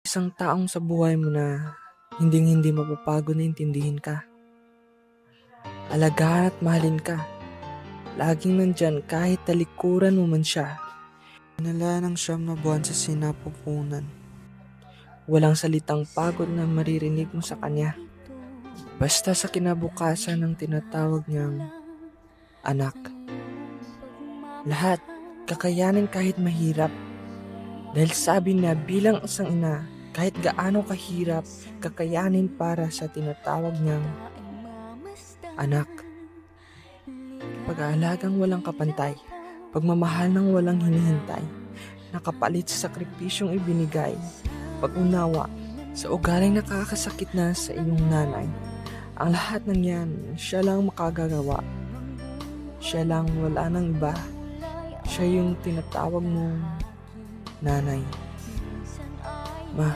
Isang taong sa buhay mo na hinding-hindi mapapagod na intindihin ka. Alagaan at mahalin ka. Laging nandyan kahit talikuran mo man siya. Inala ng 9 na buwan sa sinapupunan. Walang salitang pagod na maririnig mo sa kanya. Basta sa kinabukasan ng tinatawag niyang anak. Lahat kakayanin kahit mahirap. Dahil sabi niya bilang isang ina, kahit gaano kahirap, kakayanin para sa tinatawag niyang anak. Pag-aalagang walang kapantay, pagmamahal ng walang hinihintay, nakapalit sa sakripisyong ibinigay, pag-unawa sa ugaling nakakasakit na sa iyong nanay. Ang lahat ng yan, siya lang makagagawa. Siya lang, wala nang iba. Siya yung tinatawag mong nanay. Ma,